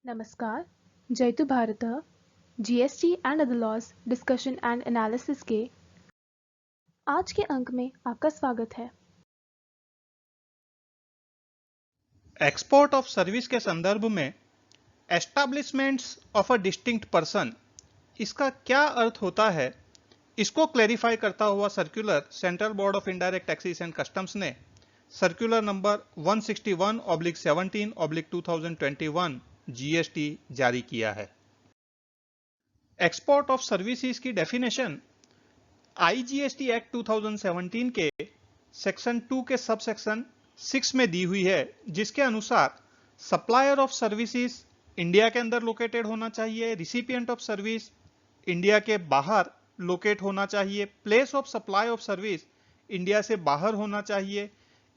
नमस्कार, जयतु भारतः GST and other laws discussion and analysis के आज के अंक में आपका स्वागत है। एक्सपोर्ट ऑफ सर्विस के संदर्भ में establishments of a distinct person, इसका क्या अर्थ होता है, इसको क्लैरिफाई करता हुआ circular central board of indirect taxes and customs ने सर्कुलर नंबर 161/17/2021 जीएसटी जारी किया है। एक्सपोर्ट ऑफ सर्विसेज की डेफिनेशन आईजीएसटी एक्ट 2017 के सेक्शन 2 के सब सेक्शन 6 में दी हुई है, जिसके अनुसार सप्लायर ऑफ सर्विसेज इंडिया के अंदर लोकेटेड होना चाहिए, रिसिपिएंट ऑफ सर्विस इंडिया के बाहर लोकेट होना चाहिए, place of supply of service India से बाहर होना चाहिए।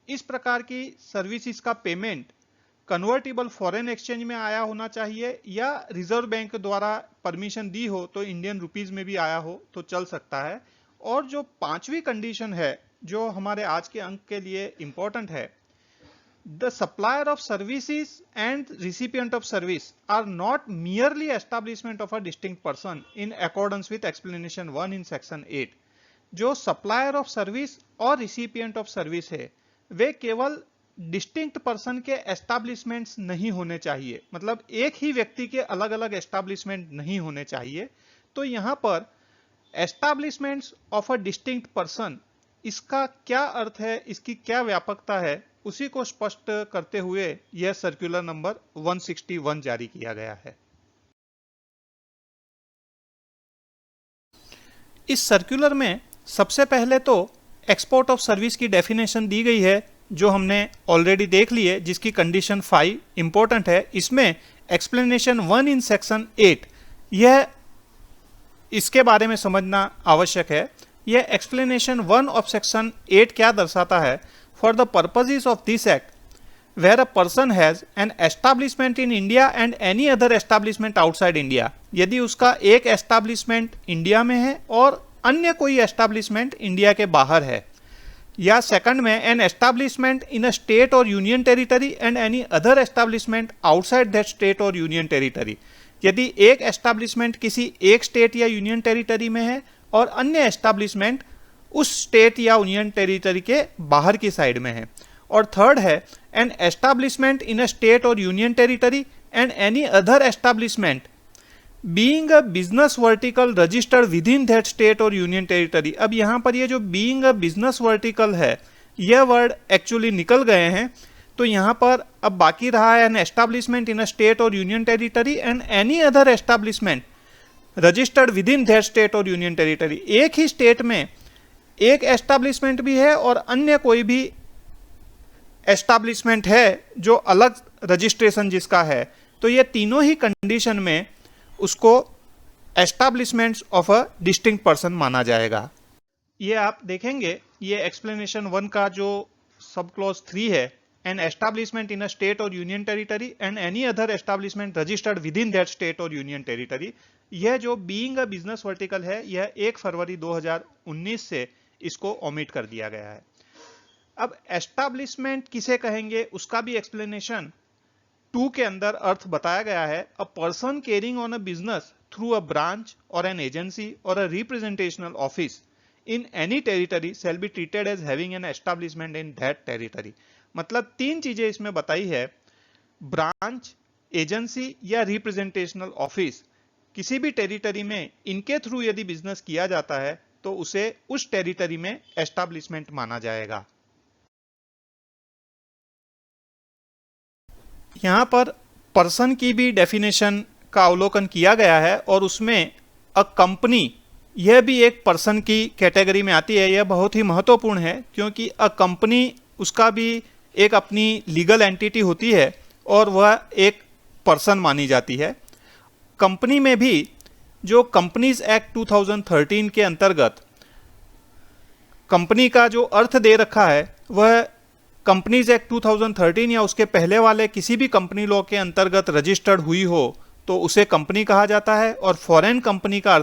इस प्रकार की सर्विसेज का पेमेंट कन्वर्टिबल फॉरेन एक्सचेंज में आया होना चाहिए या रिजर्व बैंक द्वारा परमिशन दी हो तो इंडियन रुपीज में भी आया हो तो चल सकता है। और जो पांचवी कंडीशन है जो हमारे आज के अंक के लिए इंपॉर्टेंट है, the supplier of services and recipient of service are not merely establishment of a distinct person in accordance with explanation 1 in section 8। जो सप्लायर ऑफ सर्विस और रिसिपिएंट ऑफ सर्विस है वे केवल डिस्टिंक्ट पर्सन के establishments नहीं होने चाहिए, मतलब एक ही व्यक्ति के अलग अलग एस्टैब्लिशमेंट नहीं होने चाहिए। तो यहां पर establishments of a distinct person, इसका क्या अर्थ है, इसकी क्या व्यापकता है, उसी को स्पष्ट करते हुए यह सर्कुलर नंबर 161 जारी किया गया है। इस सर्कुलर में सबसे पहले तो एक्सपोर्ट ऑफ सर्विस की डेफिनेशन दी गई है, जो हमने ऑलरेडी देख ली है, जिसकी कंडीशन 5 इंपॉर्टेंट है। इसमें एक्सप्लेनेशन 1 इन सेक्शन 8, यह इसके बारे में समझना आवश्यक है। यह एक्सप्लेनेशन 1 ऑफ सेक्शन 8 क्या दर्शाता है? For the purposes of this act where a person has an establishment in India and any other establishment outside India, यदि उसका एक एस्टैब्लिशमेंट इंडिया में है और अन्य कोई एस्टैब्लिशमेंट इंडिया के बाहर है, या सेकंड में an establishment in a state और union territory and any other establishment outside that state और यूनियन टेरिटरी, यदि एक एस्टैब्लिशमेंट किसी एक स्टेट या यूनियन टेरिटरी में है और अन्य एस्टैब्लिशमेंट उस स्टेट या यूनियन टेरिटरी के बाहर की साइड में है। और थर्ड है an establishment in a state और union territory and any other establishment being a business vertical registered within that state और यूनियन टेरिटरी। अब यहाँ पर ये जो बीइंग अ बिजनेस वर्टिकल है, यह वर्ड एक्चुअली निकल गए हैं, तो यहाँ पर अब बाकी रहा है an establishment in a state और union territory and any other establishment registered within that state और यूनियन टेरिटरी। एक ही स्टेट में एक एस्टैब्लिशमेंट भी है और अन्य कोई भी एस्टैब्लिशमेंट है जो अलग रजिस्ट्रेशन जिसका है, तो ये तीनों ही कंडीशन में उसको establishments of a distinct person माना जाएगा। ये आप देखेंगे, ये एक्सप्लेनेशन 1 का जो सब क्लॉज 3 है, an establishment in a state और union territory and any other establishment registered within that state और यूनियन टेरिटरी, यह जो बीइंग अ बिजनेस वर्टिकल है, यह 1 फरवरी 2019 से इसको ओमिट कर दिया गया है। अब एस्टैब्लिशमेंट किसे कहेंगे, उसका भी एक्सप्लेनेशन 2 के अंदर अर्थ बताया गया है। A person carrying on a business through a branch और एन एजेंसी और a representational office in any territory shall be treated as having an establishment in that territory. मतलब 3 चीजें इसमें बताई है, ब्रांच, एजेंसी या रिप्रेजेंटेशनल ऑफिस, किसी भी टेरिटरी में इनके थ्रू यदि बिजनेस किया जाता है तो उसे उस टेरिटरी में एस्टैब्लिशमेंट माना जाएगा। यहाँ पर पर्सन की भी डेफिनेशन का अवलोकन किया गया है और उसमें अ कंपनी, यह भी एक पर्सन की कैटेगरी में आती है। यह बहुत ही महत्वपूर्ण है क्योंकि अ कंपनी, उसका भी एक अपनी लीगल एंटिटी होती है और वह एक पर्सन मानी जाती है। कंपनी में भी जो कंपनीज एक्ट 2013 के अंतर्गत कंपनी का जो अर्थ दे रखा है, वह कंपनीज एक्ट 2013 या उसके पहले वाले किसी भी कंपनी लॉ के अंतर्गत रजिस्टर्ड हुई हो तो उसे कंपनी कहा जाता है। और फॉरेन कंपनी का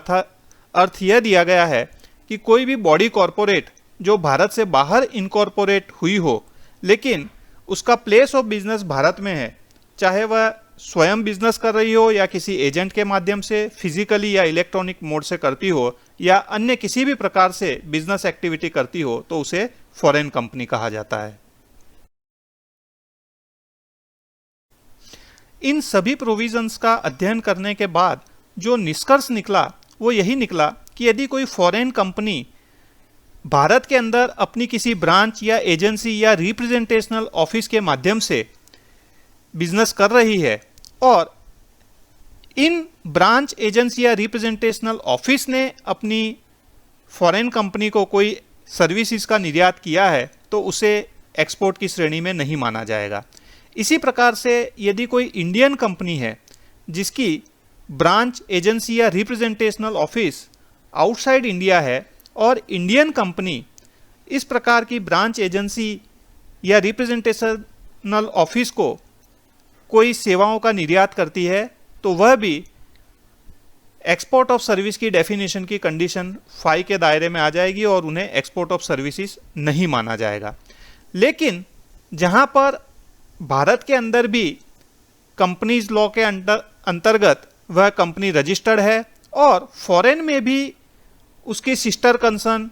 अर्थ यह दिया गया है कि कोई भी बॉडी कॉरपोरेट जो भारत से बाहर इनकॉर्पोरेट हुई हो लेकिन उसका प्लेस ऑफ बिजनेस भारत में है, चाहे वह स्वयं बिजनेस कर रही हो या किसी एजेंट के माध्यम से, फिजिकली या इलेक्ट्रॉनिक मोड से करती हो या अन्य किसी भी प्रकार से बिजनेस एक्टिविटी करती हो तो उसे फॉरेन कंपनी कहा जाता है। इन सभी प्रोविजंस का अध्ययन करने के बाद जो निष्कर्ष निकला वो यही निकला कि यदि कोई फॉरेन कंपनी भारत के अंदर अपनी किसी ब्रांच या एजेंसी या रिप्रेजेंटेशनल ऑफिस के माध्यम से बिजनेस कर रही है और इन ब्रांच, एजेंसी या रिप्रेजेंटेशनल ऑफिस ने अपनी फॉरेन कंपनी को कोई सर्विसेज का निर्यात किया है तो उसे एक्सपोर्ट की श्रेणी में नहीं माना जाएगा। इसी प्रकार से यदि कोई इंडियन कंपनी है जिसकी ब्रांच, एजेंसी या रिप्रेजेंटेशनल ऑफिस आउटसाइड इंडिया है और इंडियन कंपनी इस प्रकार की ब्रांच, एजेंसी या रिप्रेजेंटेशनल ऑफिस को कोई सेवाओं का निर्यात करती है तो वह भी एक्सपोर्ट ऑफ सर्विस की डेफिनेशन की कंडीशन 5 के दायरे में आ जाएगी और उन्हें एक्सपोर्ट ऑफ सर्विसेज नहीं माना जाएगा। लेकिन जहां पर भारत के अंदर भी कंपनीज लॉ के अंतर्गत वह कंपनी रजिस्टर्ड है और फॉरेन में भी उसकी सिस्टर कंसर्न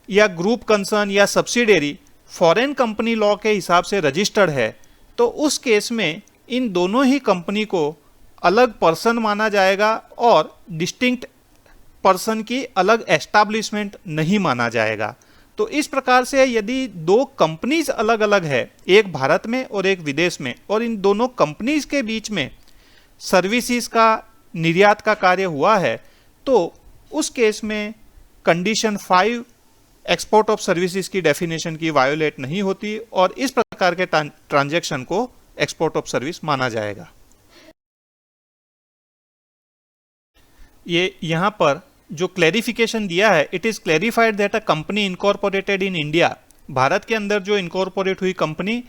या ग्रुप कंसर्न या सब्सिडियरी फॉरेन कंपनी लॉ के हिसाब से रजिस्टर्ड है तो उस केस में इन दोनों ही कंपनी को अलग पर्सन माना जाएगा और डिस्टिंक्ट पर्सन की अलग एस्टैब्लिशमेंट नहीं माना जाएगा। तो इस प्रकार से यदि दो कंपनीज अलग अलग है, एक भारत में और एक विदेश में, और इन दोनों कंपनीज के बीच में सर्विसेज का निर्यात का कार्य हुआ है तो उस केस में कंडीशन 5 एक्सपोर्ट ऑफ सर्विसेज की डेफिनेशन की वायोलेट नहीं होती और इस प्रकार के ट्रांजैक्शन को एक्सपोर्ट ऑफ सर्विस माना जाएगा। ये यहाँ पर जो क्लैरिफिकेशन दिया है, it is clarified that a company incorporated in India, Bharat के अंदर जो इनकॉर्पोरेट हुई company,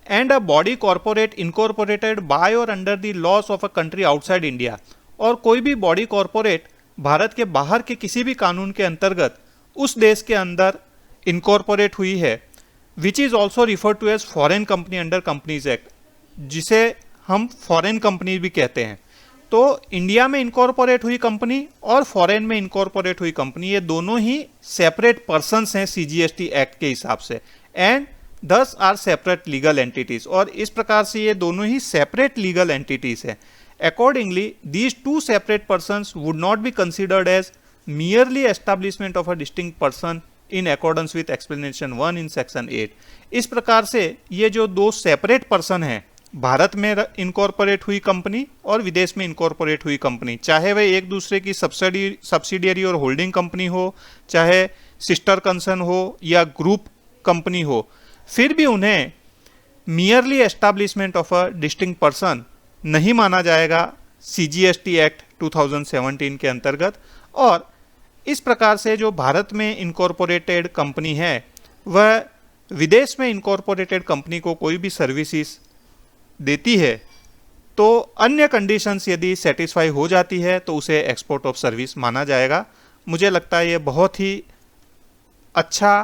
and a body corporate incorporated by और under the laws of a country outside India, और कोई भी बॉडी कॉर्पोरेट भारत के बाहर के किसी भी कानून के अंतर्गत उस देश के अंदर इनकॉर्पोरेट हुई है, which is also referred to as foreign company under companies act, जिसे हम फॉरेन कंपनी भी कहते हैं। तो इंडिया में इनकॉर्पोरेट हुई कंपनी और फॉरेन में इनकॉर्पोरेट हुई कंपनी, ये दोनों ही सेपरेट पर्सन्स हैं सीजीएसटी एक्ट के हिसाब से, एंड दस आर सेपरेट लीगल एंटिटीज, और इस प्रकार से ये दोनों ही सेपरेट लीगल एंटिटीज हैं। Accordingly these two separate persons would not be considered as merely establishment of a distinct person in accordance with explanation 1 in section 8। इस प्रकार से ये जो दो सेपरेट पर्सन हैं, भारत में इनकॉर्पोरेट हुई कंपनी और विदेश में इनकॉर्पोरेट हुई कंपनी, चाहे वह एक दूसरे की सब्सिडियरी और होल्डिंग कंपनी हो, चाहे सिस्टर कंसर्न हो या ग्रुप कंपनी हो, फिर भी उन्हें merely establishment of a distinct person नहीं माना जाएगा सीजीएसटी एक्ट 2017 के अंतर्गत। और इस प्रकार से जो भारत में इनकॉर्पोरेटेड कंपनी है वह विदेश में इनकॉर्पोरेटेड कंपनी को कोई भी सर्विसेज देती है तो अन्य कंडीशंस यदि सेटिस्फाई हो जाती है तो उसे एक्सपोर्ट ऑफ सर्विस माना जाएगा। मुझे लगता है ये बहुत ही अच्छा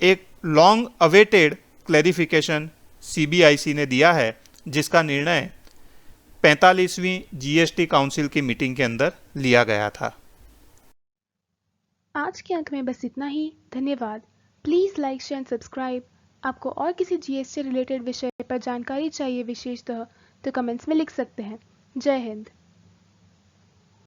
एक लॉन्ग अवेटेड क्लैरिफिकेशन सीबीआईसी ने दिया है, जिसका निर्णय 45वीं जीएसटी काउंसिल की मीटिंग के अंदर लिया गया था। आज के अंक में बस इतना ही। धन्यवाद। Please like, share and subscribe. आपको और किसी जीएसटी रिलेटेड विषय पर जानकारी चाहिए विशेषतः तो कमेंट्स में लिख सकते हैं। जय हिंद।